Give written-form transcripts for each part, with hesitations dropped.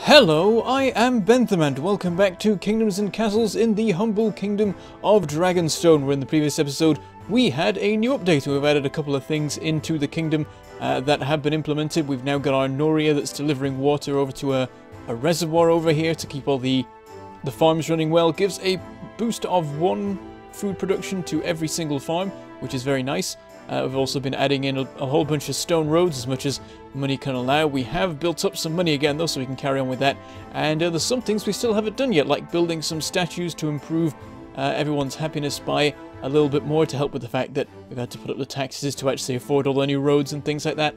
Hello, I am Bentham and welcome back to Kingdoms and Castles in the humble kingdom of Dragonstone, where in the previous episode we had a new update and we've added a couple of things into the kingdom that have been implemented. We've now got our Noria that's delivering water over to a reservoir over here to keep all the farms running well. Gives a boost of 1 food production to every single farm, which is very nice. We've also been adding in a whole bunch of stone roads as much as money can allow. We have built up some money again though, so we can carry on with that. And there's some things we still haven't done yet, like building some statues to improve everyone's happiness by a little bit more, to help with the fact that we've had to put up the taxes to actually afford all the new roads and things like that.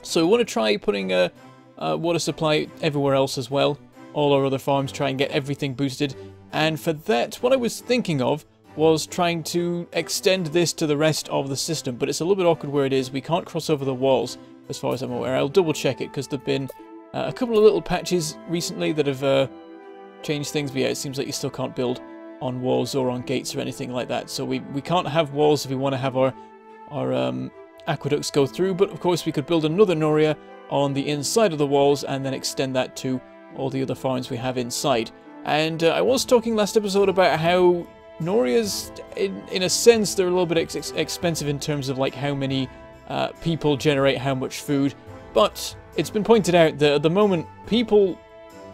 So we want to try putting a water supply everywhere else as well. All our other farms, try and get everything boosted. And for that, what I was thinking of was trying to extend this to the rest of the system, but it's a little bit awkward where it is. We can't cross over the walls, as far as I'm aware. I'll double check it, because there have been a couple of little patches recently that have changed things, but yeah, it seems like you still can't build on walls or on gates or anything like that. So we can't have walls if we want to have our aqueducts go through, but of course we could build another Noria on the inside of the walls and then extend that to all the other farms we have inside. And I was talking last episode about how Norias, in a sense, they're a little bit expensive in terms of like how many people generate how much food, but it's been pointed out that at the moment people,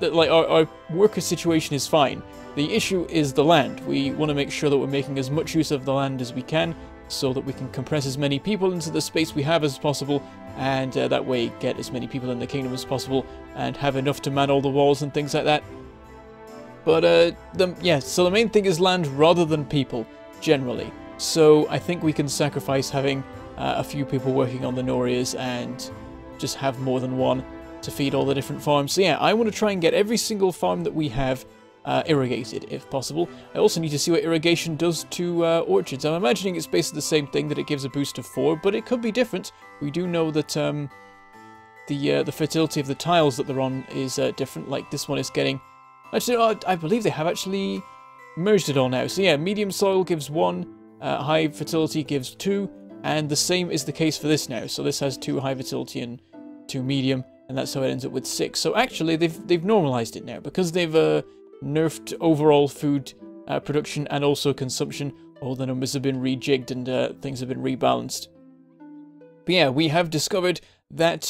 that like our worker situation is fine. The issue is the land. We want to make sure that we're making as much use of the land as we can, so that we can compress as many people into the space we have as possible, and that way get as many people in the kingdom as possible and have enough to man all the walls and things like that. But so the main thing is land rather than people, generally. So I think we can sacrifice having a few people working on the Norias and just have more than one to feed all the different farms. So yeah, I want to try and get every single farm that we have irrigated, if possible. I also need to see what irrigation does to orchards. I'm imagining it's basically the same thing, that it gives a boost of 4, but it could be different. We do know that the fertility of the tiles that they're on is different. Like this one is getting... Actually, I believe they have actually merged it all now. So yeah, medium soil gives 1, high fertility gives 2, and the same is the case for this now. So this has 2 high fertility and 2 medium, and that's how it ends up with 6. So actually, they've normalized it now, because they've nerfed overall food production and also consumption. All the numbers have been rejigged and things have been rebalanced. But yeah, we have discovered that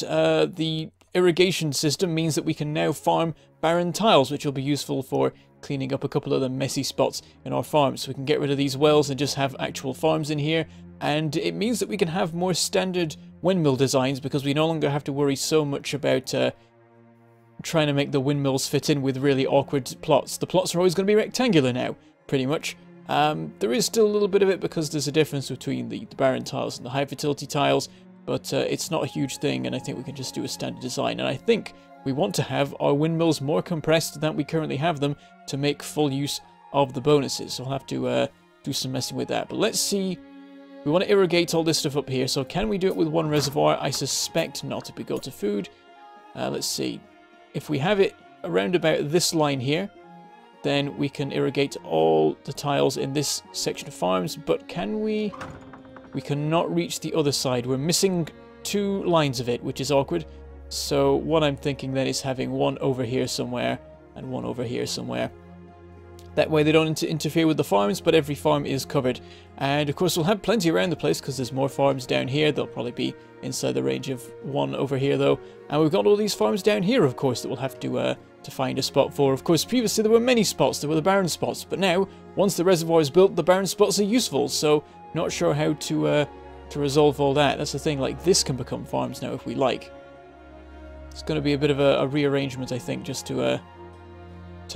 the irrigation system means that we can now farm barren tiles, which will be useful for cleaning up a couple of the messy spots in our farms. So we can get rid of these wells and just have actual farms in here, and it means that we can have more standard windmill designs, because we no longer have to worry so much about trying to make the windmills fit in with really awkward plots. The plots are always going to be rectangular now, pretty much. There is still a little bit of it because there's a difference between the barren tiles and the high fertility tiles, but it's not a huge thing, and I think we can just do a standard design. And I think we want to have our windmills more compressed than we currently have them to make full use of the bonuses. So we'll have to do some messing with that. But let's see. We want to irrigate all this stuff up here. So can we do it with 1 reservoir? I suspect not if we go to food. Let's see. If we have it around about this line here, then we can irrigate all the tiles in this section of farms. But can we... We cannot reach the other side. We're missing 2 lines of it, which is awkward. So what I'm thinking then is having 1 over here somewhere and 1 over here somewhere. That way they don't interfere with the farms, but every farm is covered. And of course we'll have plenty around the place because there's more farms down here. They'll probably be inside the range of 1 over here though. And we've got all these farms down here, of course, that we'll have to find a spot for. Of course, previously there were many spots. There were the barren spots, but now, once the reservoir is built, the barren spots are useful. So not sure how to resolve all that. That's the thing, like this can become farms now if we like. It's going to be a bit of a rearrangement, I think, just to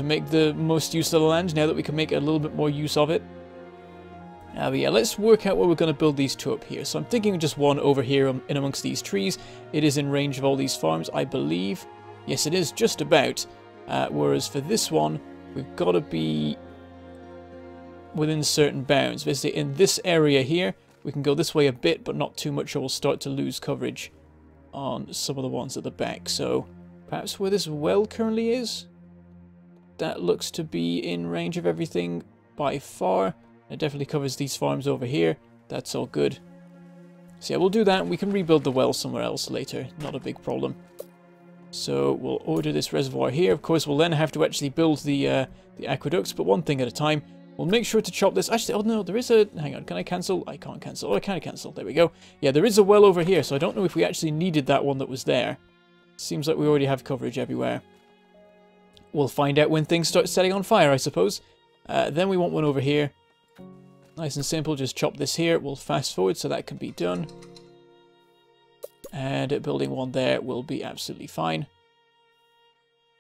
make the most use of the land now that we can make a little bit more use of it. But yeah, let's work out where we're going to build these 2 up here. So I'm thinking just 1 over here in amongst these trees. It is in range of all these farms, I believe. Yes, it is just about. Whereas for this one, we've got to be within certain bounds. Basically, in this area here, we can go this way a bit, but not too much, or we'll start to lose coverage on some of the ones at the back. So perhaps where this well currently is, that looks to be in range of everything by far. It definitely covers these farms over here. That's all good. So yeah, we'll do that, and we can rebuild the well somewhere else later. Not a big problem. So we'll order this reservoir here. Of course, we'll then have to actually build the aqueducts, but one thing at a time. We'll make sure to chop this. Actually, oh no, there is a... Hang on, can I cancel? I can't cancel. Oh, I can cancel. There we go. Yeah, there is a well over here, so I don't know if we actually needed that one that was there. Seems like we already have coverage everywhere. We'll find out when things start setting on fire, I suppose. Then we want one over here. Nice and simple, just chop this here. We'll fast forward so that can be done. And building one there will be absolutely fine.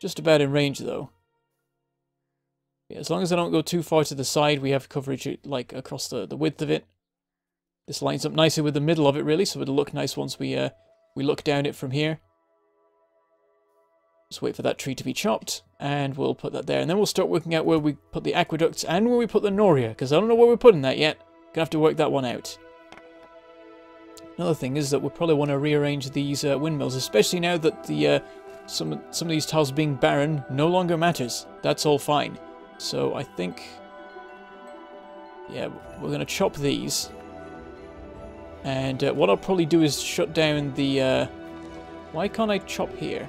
Just about in range, though. Yeah, as long as I don't go too far to the side, we have coverage like across the width of it. This lines up nicely with the middle of it, really, so it'll look nice once we look down it from here. Just wait for that tree to be chopped, and we'll put that there. And then we'll start working out where we put the aqueducts and where we put the Noria, because I don't know where we're putting that yet. Gonna have to work that one out. Another thing is that we'll probably want to rearrange these windmills, especially now that the some of these tiles being barren no longer matters. That's all fine. So I think, yeah, we're going to chop these. And what I'll probably do is shut down the... why can't I chop here?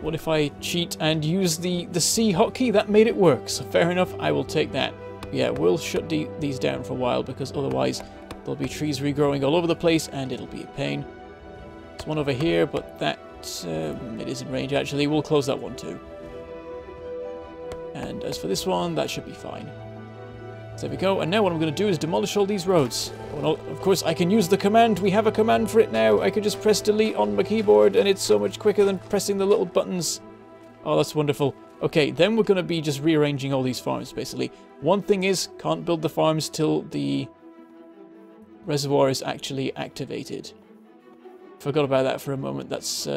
What if I cheat and use the C hotkey? That made it work, so fair enough, I will take that. Yeah, we'll shut these down for a while, because otherwise there'll be trees regrowing all over the place, and it'll be a pain. There's one over here, but that... it is in range, actually. We'll close that one too. And as for this one, that should be fine. So there we go. And now what I'm going to do is demolish all these roads. Well, of course, I can use the command. We have a command for it now. I can just press delete on my keyboard, and it's so much quicker than pressing the little buttons. Oh, that's wonderful. Okay, then we're going to be just rearranging all these farms, basically. One thing is, can't build the farms till the reservoir is actually activated. Forgot about that for a moment. That's...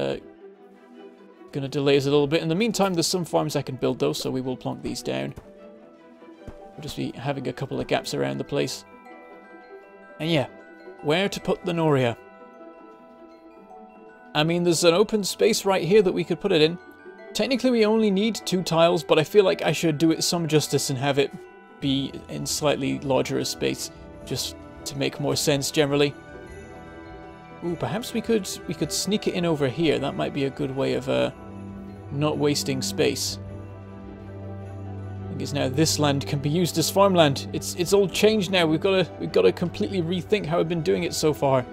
going to delay us a little bit. In the meantime, there's some farms I can build, though, so we will plonk these down. We'll just be having a couple of gaps around the place. And yeah, where to put the Noria? I mean, there's an open space right here that we could put it in. Technically, we only need 2 tiles, but I feel like I should do it some justice and have it be in slightly larger a space, just to make more sense generally. Ooh, perhaps we could sneak it in over here. That might be a good way of not wasting space. I think it's now this land can be used as farmland. It's all changed now. We've got to completely rethink how I've been doing it so far.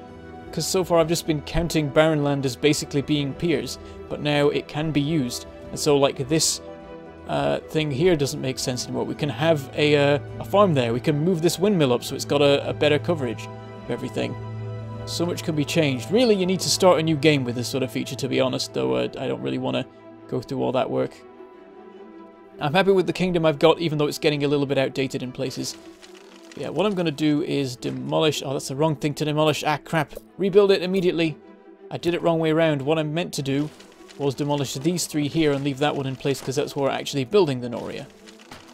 Because so far I've just been counting barren land as basically being piers, but now it can be used. And so like this thing here doesn't make sense anymore. We can have a farm there. We can move this windmill up so it's got a better coverage of everything. So much can be changed. Really, you need to start a new game with this sort of feature, to be honest, though I don't really want to go through all that work. I'm happy with the kingdom I've got, even though it's getting a little bit outdated in places. Yeah, what I'm going to do is demolish... Oh, that's the wrong thing to demolish. Ah, crap. Rebuild it immediately. I did it wrong way around. What I meant to do was demolish these 3 here and leave that one in place, because that's where we're actually building the Noria.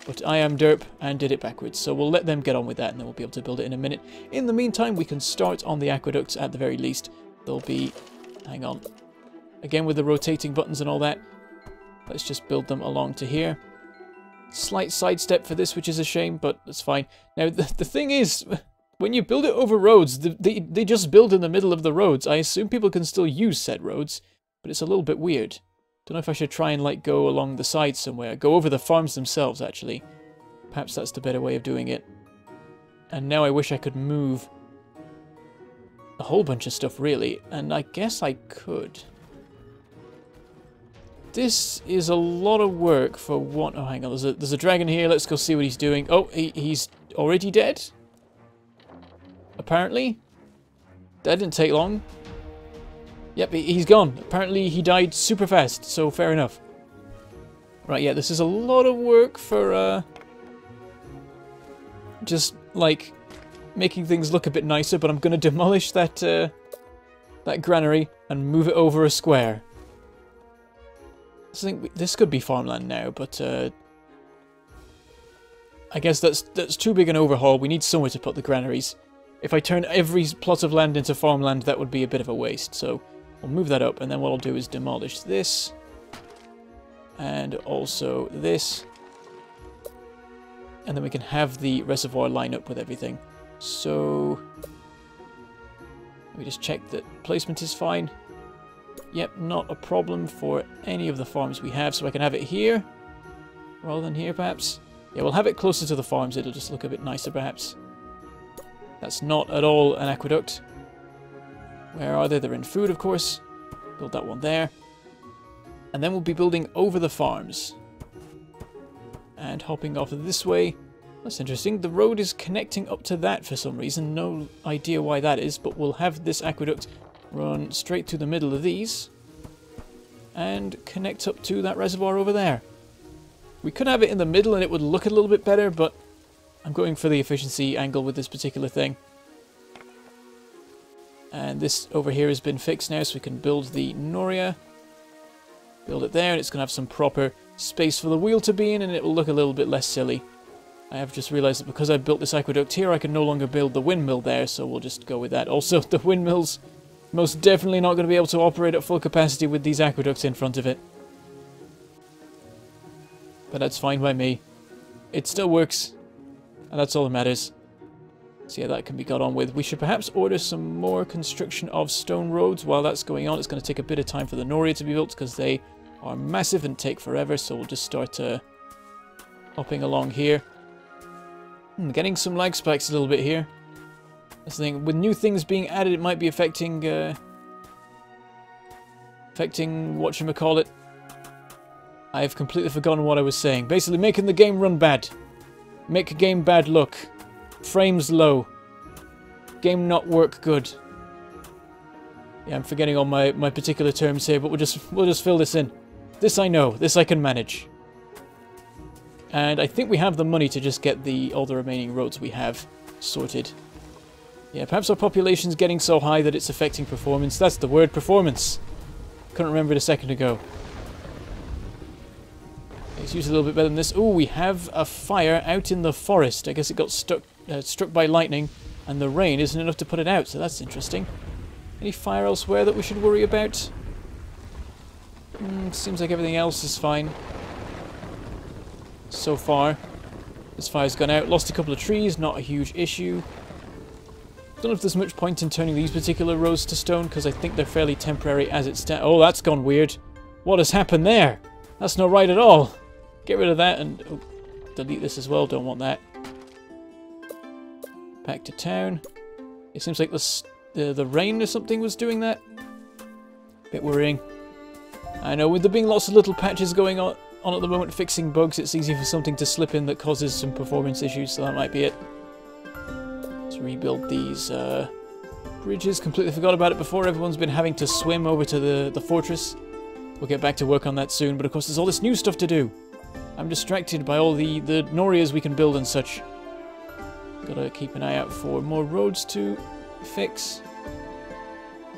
But I am derp and did it backwards, so we'll let them get on with that and then we'll be able to build it in a minute. In the meantime, we can start on the aqueducts at the very least. They'll be... hang on. Again, with the rotating buttons and all that. Let's just build them along to here. Slight sidestep for this, which is a shame, but that's fine. Now, the thing is, when you build it over roads, they just build in the middle of the roads. I assume people can still use said roads, but it's a little bit weird. Don't know if I should try and, like, go along the sides somewhere. Go over the farms themselves, actually. Perhaps that's the better way of doing it. And now I wish I could move a whole bunch of stuff, really. And I guess I could. This is a lot of work for one... Oh, hang on. There's a dragon here. Let's go see what he's doing. Oh, he's already dead? Apparently. That didn't take long. Yep, he's gone. Apparently he died super fast, so fair enough. Right, yeah, this is a lot of work for, just, like, making things look a bit nicer, but I'm going to demolish that, that granary and move it over a square. I think this could be farmland now, but, I guess that's too big an overhaul. We need somewhere to put the granaries. If I turn every plot of land into farmland, that would be a bit of a waste, so... I'll move that up, and then what I'll do is demolish this. And also this. And then we can have the reservoir line up with everything. So... let me just check that placement is fine. Yep, not a problem for any of the farms we have, so I can have it here rather than here, perhaps. Yeah, we'll have it closer to the farms. It'll just look a bit nicer, perhaps. That's not at all an aqueduct. Where are they? They're in food, of course. Build that one there. And then we'll be building over the farms. And hopping off this way. That's interesting. The road is connecting up to that for some reason. No idea why that is, but we'll have this aqueduct run straight through the middle of these. And connect up to that reservoir over there. We could have it in the middle and it would look a little bit better, but I'm going for the efficiency angle with this particular thing. And this over here has been fixed now, so we can build the Noria. Build it there, and it's going to have some proper space for the wheel to be in, and it will look a little bit less silly. I have just realised that because I built this aqueduct here, I can no longer build the windmill there, so we'll just go with that. Also, the windmill's most definitely not going to be able to operate at full capacity with these aqueducts in front of it. But that's fine by me. It still works, and that's all that matters. So yeah, that can be got on with. We should perhaps order some more construction of stone roads. While that's going on, it's going to take a bit of time for the Noria to be built, because they are massive and take forever, so we'll just start hopping along here. Getting some lag spikes a little bit here. That's the thing. With new things being added, it might be affecting whatchamacallit. I've completely forgotten what I was saying. Basically, making the game run bad. Make a game bad look. Frames low. Game not work good. Yeah, I'm forgetting all my particular terms here, but we'll just fill this in. This I know. This I can manage. And I think we have the money to just get all the remaining roads we have sorted. Yeah, perhaps our population's getting so high that it's affecting performance. That's the word, performance. Couldn't remember it a second ago. It's usually a little bit better than this. Oh, we have a fire out in the forest. I guess it got struck by lightning, and the rain isn't enough to put it out, so that's interesting. Any fire elsewhere that we should worry about? Seems like everything else is fine. So far. This fire's gone out. Lost a couple of trees, not a huge issue. Don't know if there's much point in turning these particular rows to stone, because I think they're fairly temporary as it stands. Oh, that's gone weird. What has happened there? That's not right at all. Get rid of that and delete this as well. Don't want that. Back to town. It seems like the rain or something was doing that. Bit worrying. I know, with there being lots of little patches going on at the moment fixing bugs, it's easy for something to slip in that causes some performance issues, so that might be it. Let's rebuild these bridges. Completely forgot about it before. Everyone's been having to swim over to the fortress. We'll get back to work on that soon, but of course there's all this new stuff to do. I'm distracted by all the Norias we can build and such. Gotta keep an eye out for more roads to fix.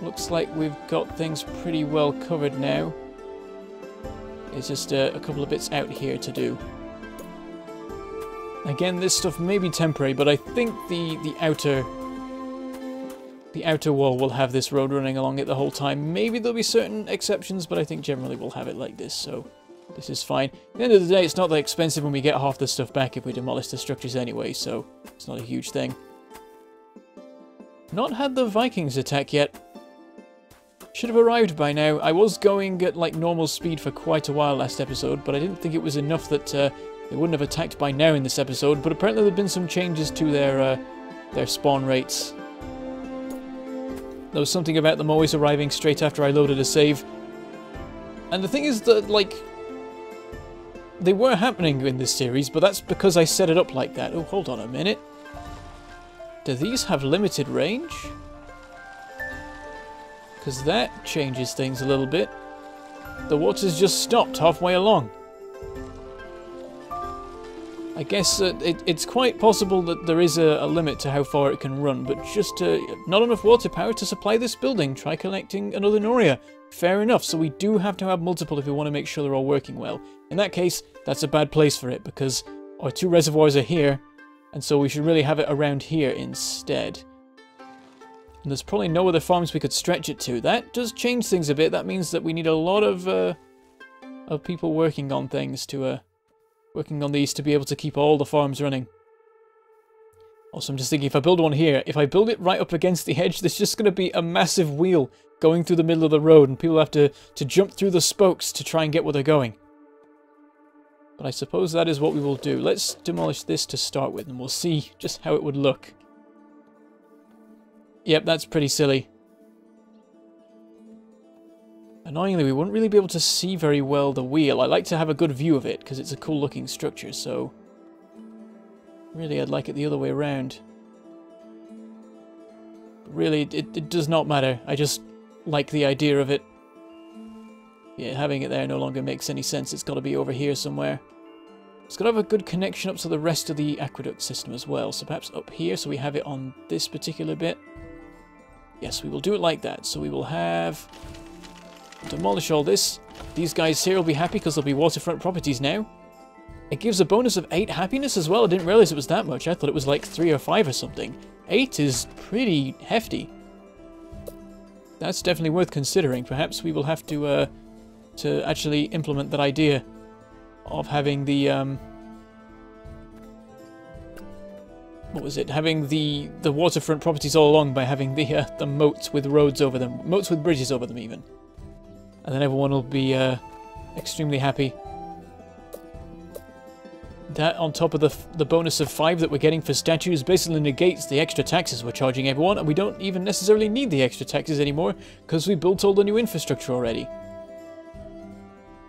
Looks like we've got things pretty well covered now. It's just a couple of bits out here to do. Again, this stuff may be temporary, but I think the outer wall will have this road running along it the whole time. Maybe there'll be certain exceptions, but I think generally we'll have it like this, so this is fine. At the end of the day, it's not that expensive when we get half the stuff back if we demolish the structures anyway, so it's not a huge thing. Not had the Vikings attack yet. Should have arrived by now. I was going at like normal speed for quite a while last episode, but I didn't think it was enough that they wouldn't have attacked by now in this episode. But apparently there have been some changes to their spawn rates. There was something about them always arriving straight after I loaded a save. And the thing is that, like, they were happening in this series, but that's because I set it up like that. Oh, hold on a minute. Do these have limited range? Because that changes things a little bit. The water's just stopped halfway along. I guess it's quite possible that there is a limit to how far it can run, but just not enough water power to supply this building. Try collecting another Noria. Fair enough, so we do have to have multiple if we want to make sure they're all working well. In that case, that's a bad place for it, because our two reservoirs are here, and so we should really have it around here instead. And there's probably no other farms we could stretch it to. That does change things a bit. That means that we need a lot of people working on things to working on these to be able to keep all the farms running. Also, I'm just thinking, if I build one here, if I build it right up against the edge, there's just going to be a massive wheel going through the middle of the road, and people have to jump through the spokes to try and get where they're going. But I suppose that is what we will do. Let's demolish this to start with, and we'll see just how it would look. Yep, that's pretty silly. Annoyingly, we wouldn't really be able to see very well the wheel. I like to have a good view of it, because it's a cool looking structure, so... really, I'd like it the other way around. But really, it does not matter. I just like the idea of it. Yeah, having it there no longer makes any sense. It's got to be over here somewhere. It's got to have a good connection up to the rest of the aqueduct system as well. So perhaps up here, so we have it on this particular bit. Yes, we will do it like that. So we will have... demolish all this. These guys here will be happy because they'll be waterfront properties now. It gives a bonus of 8 happiness as well. I didn't realize it was that much. I thought it was like 3 or 5 or something. 8 is pretty hefty. That's definitely worth considering. Perhaps we will have to actually implement that idea of having the what was it? Having the waterfront properties all along by having the moats with roads over them, moats with bridges over them even, and then everyone will be extremely happy. That on top of the bonus of 5 that we're getting for statues basically negates the extra taxes we're charging everyone, and we don't even necessarily need the extra taxes anymore because we built all the new infrastructure already.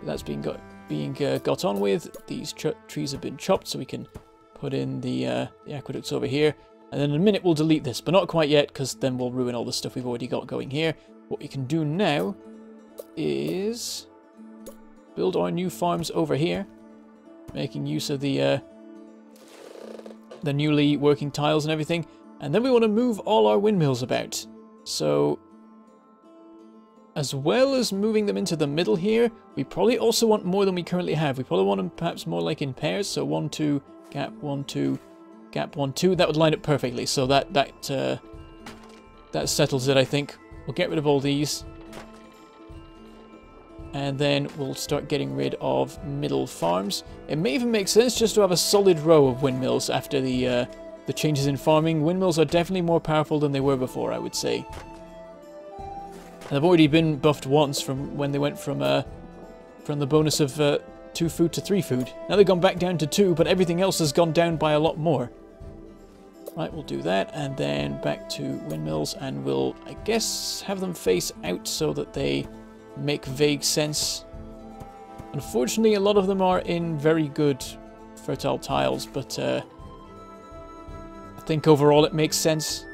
That's being got on with. These trees have been chopped so we can put in the aqueducts over here, and then in a minute we'll delete this, but not quite yet because then we'll ruin all the stuff we've already got going here. What we can do now is build our new farms over here, making use of the newly working tiles and everything. And then we want to move all our windmills about. So, as well as moving them into the middle here, we probably also want more than we currently have. We probably want them perhaps more like in pairs. So 1, 2, gap 1, 2, gap 1, 2. That would line up perfectly. So that settles it, I think. We'll get rid of all these. And then we'll start getting rid of middle farms. It may even make sense just to have a solid row of windmills after the changes in farming. Windmills are definitely more powerful than they were before, I would say. And they've already been buffed once from when they went from the bonus of 2 food to 3 food. Now they've gone back down to 2, but everything else has gone down by a lot more. Right, we'll do that, and then back to windmills, and we'll, I guess, have them face out so that they make vague sense. Unfortunately, a lot of them are in very good fertile tiles, but I think overall it makes sense.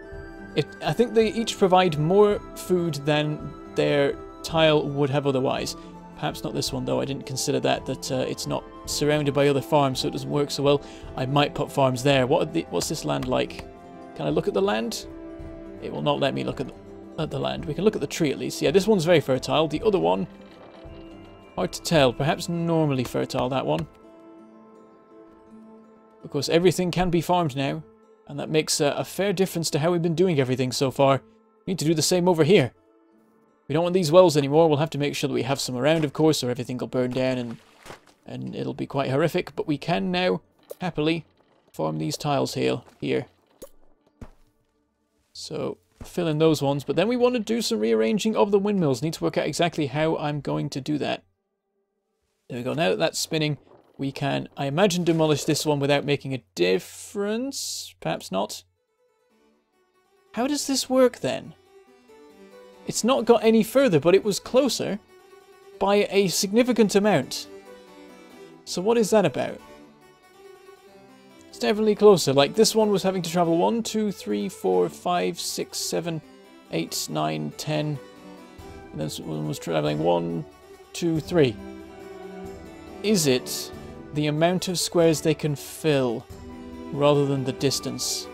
I think they each provide more food than their tile would have otherwise. Perhaps not this one though, I didn't consider that it's not surrounded by other farms, so it doesn't work so well. I might put farms there. What's this land like? Can I look at the land? It will not let me look at the land. We can look at the tree at least. Yeah, this one's very fertile. The other one, hard to tell. Perhaps normally fertile, that one. Of course, everything can be farmed now, and that makes a fair difference to how we've been doing everything so far. We need to do the same over here. We don't want these wells anymore. We'll have to make sure that we have some around, of course, or everything will burn down and it'll be quite horrific. But we can now happily farm these tiles here. So fill in those ones, but then we want to do some rearranging of the windmills. Need to work out exactly how I'm going to do that. There we go. Now that that's spinning, we can, I imagine, demolish this one without making a difference. Perhaps not. How does this work then? It's not got any further, but it was closer by a significant amount. So what is that about? It's definitely closer. Like this one was having to travel 1, 2, 3, 4, 5, 6, 7, 8, 9, 10. And this one was traveling 1, 2, 3. Is it the amount of squares they can fill rather than the distance?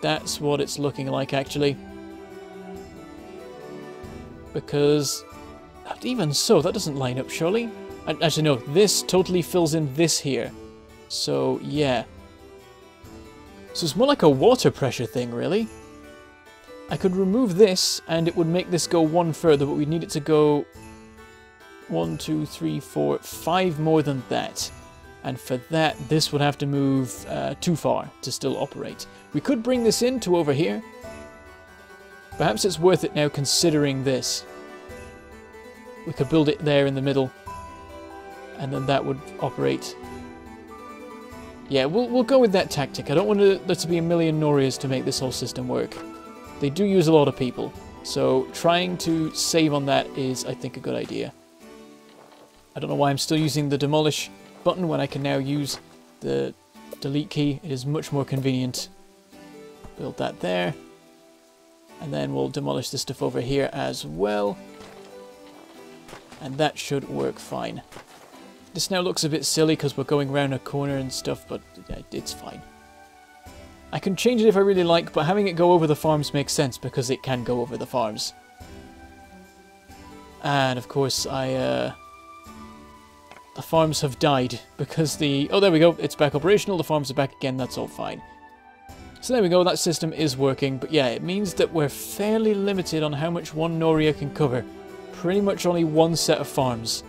That's what it's looking like, actually. Because even so, that doesn't line up, surely? Actually, no, this totally fills in this here. So, yeah. So it's more like a water pressure thing, really. I could remove this, and it would make this go 1 further, but we'd need it to go 1, 2, 3, 4, 5 more than that. And for that, this would have to move too far to still operate. We could bring this in to over here. Perhaps it's worth it now considering this. We could build it there in the middle. And then that would operate. Yeah, we'll go with that tactic. I don't want there to be a million Norias to make this whole system work. They do use a lot of people. So trying to save on that is, I think, a good idea. I don't know why I'm still using the demolish button when I can now use the delete key. It is much more convenient. Build that there. And then we'll demolish this stuff over here as well. And that should work fine. This now looks a bit silly because we're going around a corner and stuff, but it's fine. I can change it if I really like, but having it go over the farms makes sense because it can go over the farms. And of course, the farms have died because oh, there we go, it's back operational, the farms are back again, that's all fine. So there we go, that system is working, but yeah, it means that we're fairly limited on how much one Noria can cover. Pretty much only one set of farms.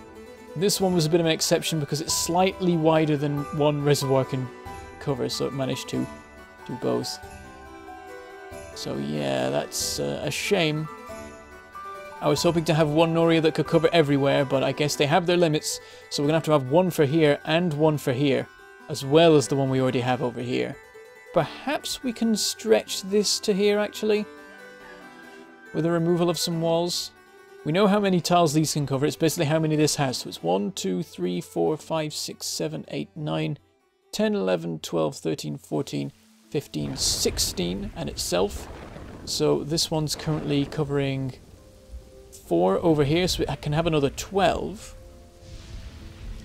This one was a bit of an exception because it's slightly wider than one reservoir can cover, so it managed to do both. So yeah, that's a shame. I was hoping to have one Noria that could cover everywhere, but I guess they have their limits, so we're going to have one for here and one for here, as well as the one we already have over here. Perhaps we can stretch this to here, actually, with the removal of some walls. We know how many tiles these can cover. It's basically how many this has. So it's 1, 2, 3, 4, 5, 6, 7, 8, 9, 10, 11, 12, 13, 14, 15, 16 and itself. So this one's currently covering 4 over here. So I can have another 12.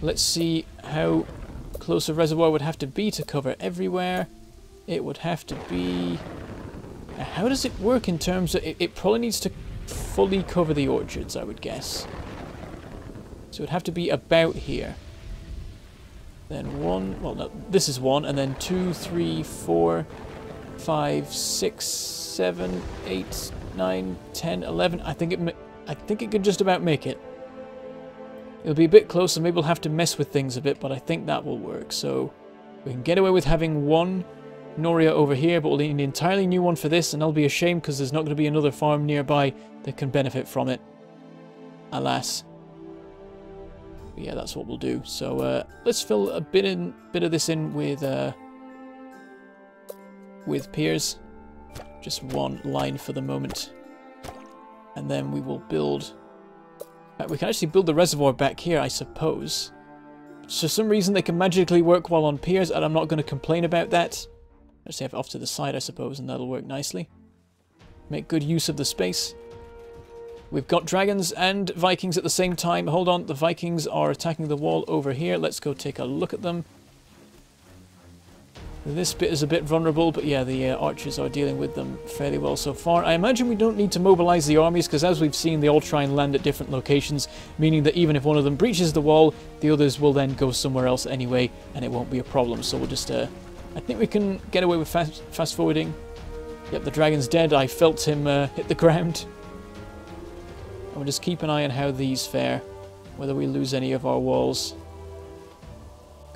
Let's see how close a reservoir would have to be to cover everywhere. It would have to be... How does it work in terms of... It probably needs to fully cover the orchards, I would guess. So it would have to be about here. Then 1, well no, this is 1, and then 2, 3, 4, 5, 6, 7, 8, 9, 10, 11. I think it could just about make it. It'll be a bit closer, maybe we'll have to mess with things a bit, but I think that will work. So we can get away with having one Noria over here, but we'll need an entirely new one for this, and that'll be a shame because there's not going to be another farm nearby that can benefit from it. Alas. But yeah, that's what we'll do. So let's fill a bit of this in with piers. Just one line for the moment. And then we will build... we can actually build the reservoir back here, I suppose. For some reason they can magically work while on piers, and I'm not going to complain about that. Let's have it off to the side, I suppose, and that'll work nicely. Make good use of the space. We've got dragons and Vikings at the same time. Hold on, the Vikings are attacking the wall over here. Let's go take a look at them. This bit is a bit vulnerable, but yeah, the archers are dealing with them fairly well so far. I imagine we don't need to mobilize the armies, because as we've seen, they all try and land at different locations, meaning that even if one of them breaches the wall, the others will then go somewhere else anyway, and it won't be a problem. So we'll just... I think we can get away with fast forwarding. Yep, the dragon's dead. I felt him hit the ground. And we'll just keep an eye on how these fare, whether we lose any of our walls.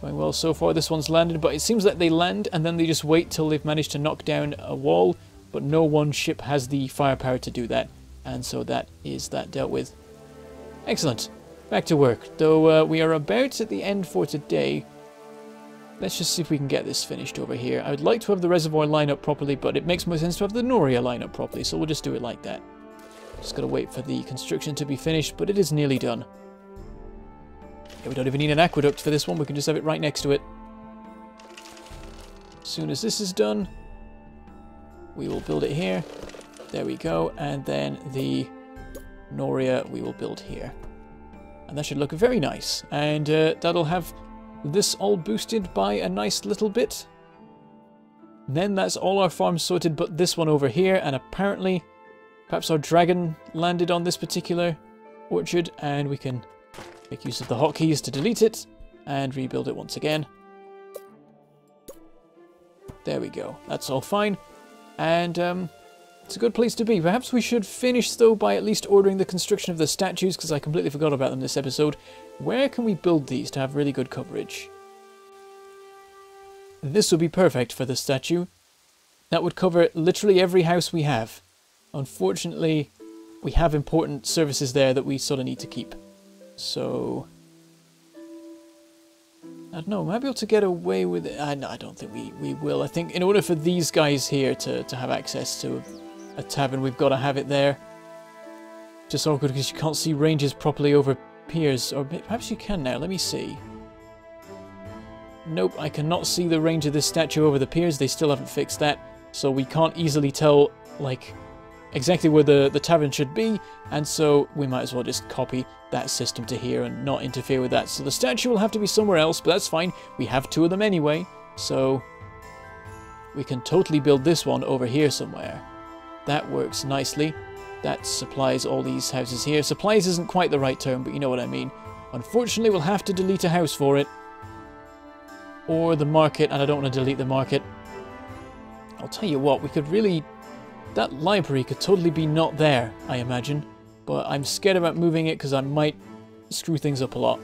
Going well so far. This one's landed, but it seems like they land and then they just wait till they've managed to knock down a wall, but no one ship has the firepower to do that. And so that is that dealt with. Excellent. Back to work. Though we are about at the end for today. Let's just see if we can get this finished over here. I would like to have the reservoir line up properly, but it makes more sense to have the Noria line up properly, so we'll just do it like that. Just gotta wait for the construction to be finished, but it is nearly done. Yeah, we don't even need an aqueduct for this one, we can just have it right next to it. As soon as this is done, we will build it here. There we go, and then the Noria we will build here. And that should look very nice, and that'll have this all boosted by a nice little bit. Then that's all our farms sorted but this one over here, and apparently perhaps our dragon landed on this particular orchard, and we can make use of the hotkeys to delete it and rebuild it once again. There we go, that's all fine, and it's a good place to be. Perhaps we should finish though by at least ordering the construction of the statues, because I completely forgot about them this episode. Where can we build these to have really good coverage? This would be perfect for the statue. That would cover literally every house we have. Unfortunately, we have important services there that we sort of need to keep. So, I don't know, we might be able to get away with it. No, I don't think we will. I think in order for these guys here to have access to a tavern, we've got to have it there. Just awkward because you can't see ranges properly over piers. Or perhaps you can now, let me see. Nope, I cannot see the range of this statue over the piers. They still haven't fixed that. So we can't easily tell, like, exactly where the tavern should be. And so we might as well just copy that system to here and not interfere with that. So the statue will have to be somewhere else, but that's fine. We have 2 of them anyway. So we can totally build this one over here somewhere. That works nicely. That supplies all these houses here. Supplies isn't quite the right term, but you know what I mean. Unfortunately, we'll have to delete a house for it. Or the market, and I don't want to delete the market. I'll tell you what, we could really... That library could totally be not there, I imagine. But I'm scared about moving it because I might screw things up a lot.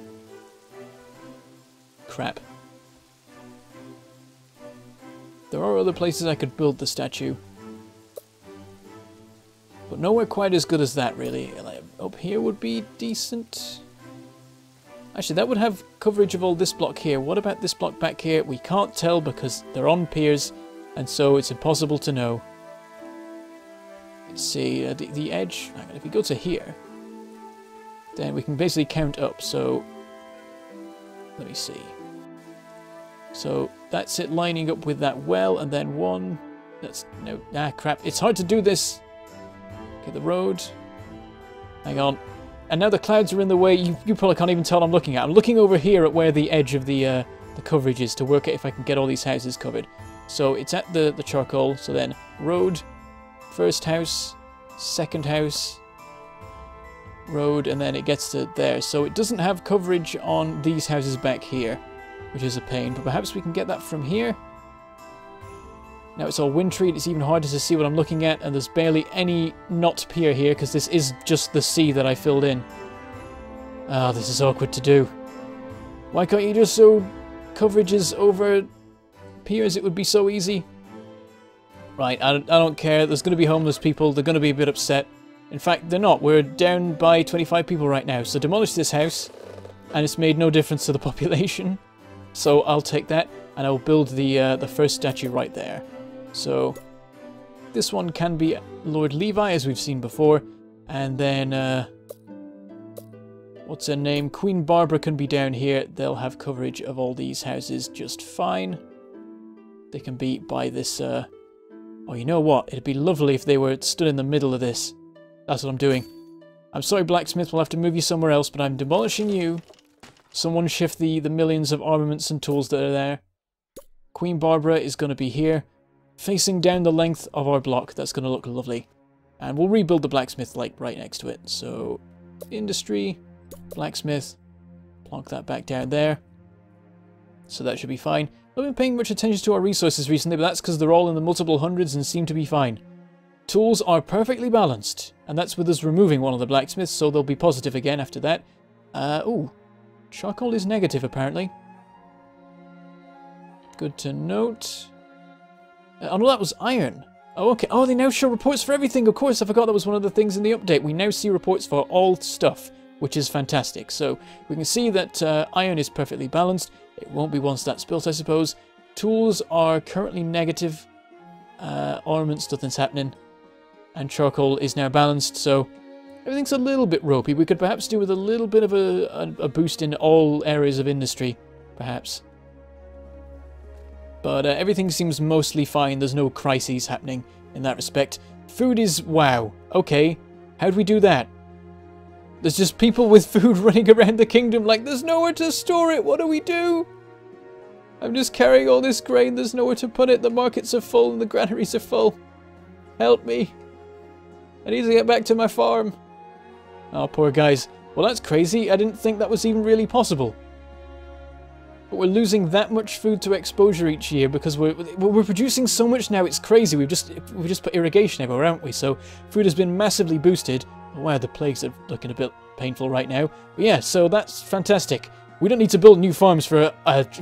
Crap. There are other places I could build the statue. But nowhere quite as good as that, really. Like, up here would be decent. Actually, that would have coverage of all this block here. What about this block back here? We can't tell because they're on piers, and so it's impossible to know. Let's see, the edge... Hang on, if we go to here, then we can basically count up, so... Let me see. So, that's it lining up with that well, and then one... That's... No, crap. It's hard to do this. Okay, the road. Hang on. And now the clouds are in the way. You probably can't even tell what I'm looking at. I'm looking over here at where the edge of the coverage is to work out if I can get all these houses covered. So it's at the charcoal. So then road, first house, second house, road, and then it gets to there. So it doesn't have coverage on these houses back here, which is a pain. But perhaps we can get that from here. Now it's all wintry, it's even harder to see what I'm looking at, and there's barely any not pier here, because this is just the sea that I filled in. Ah, this is awkward to do. Why can't you just show coverages over piers? It would be so easy. Right, I don't care. There's going to be homeless people. They're going to be a bit upset. In fact, they're not. We're down by 25 people right now. So demolish this house, and it's made no difference to the population. So I'll take that, and I'll build the first statue right there. So this one can be Lord Levi, as we've seen before, and then what's her name? Queen Barbara can be down here. They'll have coverage of all these houses just fine. They can be by this. Oh, you know what? It'd be lovely if they were stood in the middle of this. That's what I'm doing. I'm sorry, blacksmith. We'll have to move you somewhere else, but I'm demolishing you. Someone shift the millions of armaments and tools that are there. Queen Barbara is going to be here, facing down the length of our block. That's going to look lovely. And we'll rebuild the blacksmith like right next to it. So, industry, blacksmith, plonk that back down there. So that should be fine. I've been paying much attention to our resources recently, but that's because they're all in the multiple hundreds and seem to be fine. Tools are perfectly balanced, and that's with us removing one of the blacksmiths, so they'll be positive again after that. Ooh, charcoal is negative apparently. Good to note. Oh no, that was iron. Oh, okay. Oh, they now show reports for everything. Of course, I forgot that was one of the things in the update. We now see reports for all stuff, which is fantastic. So we can see that iron is perfectly balanced. It won't be once that's built, I suppose. Tools are currently negative. Ornaments, nothing's happening. And charcoal is now balanced, so everything's a little bit ropey. We could perhaps do with a little bit of a boost in all areas of industry, perhaps. But everything seems mostly fine. There's no crises happening in that respect. Food is wow. Okay, how'd we do that? There's just people with food running around the kingdom like there's nowhere to store it. What do we do? I'm just carrying all this grain. There's nowhere to put it. The markets are full and the granaries are full. Help me. I need to get back to my farm. Oh, poor guys. Well, that's crazy. I didn't think that was even really possible. But we're losing that much food to exposure each year because we're producing so much now. It's crazy. We've just put irrigation everywhere, haven't we? So food has been massively boosted. Oh, wow, the plagues are looking a bit painful right now. But yeah, so that's fantastic. we don't need to build new farms for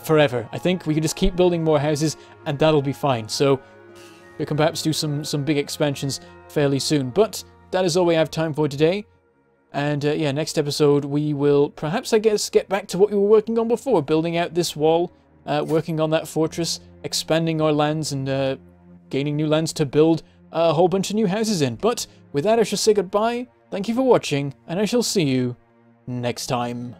forever. I think we can just keep building more houses, and that'll be fine. So we can perhaps do some big expansions fairly soon. But that is all we have time for today. And yeah, next episode we will perhaps, I guess, get back to what we were working on before. Building out this wall, working on that fortress, expanding our lands, and gaining new lands to build a whole bunch of new houses in. But with that, I shall say goodbye. Thank you for watching, and I shall see you next time.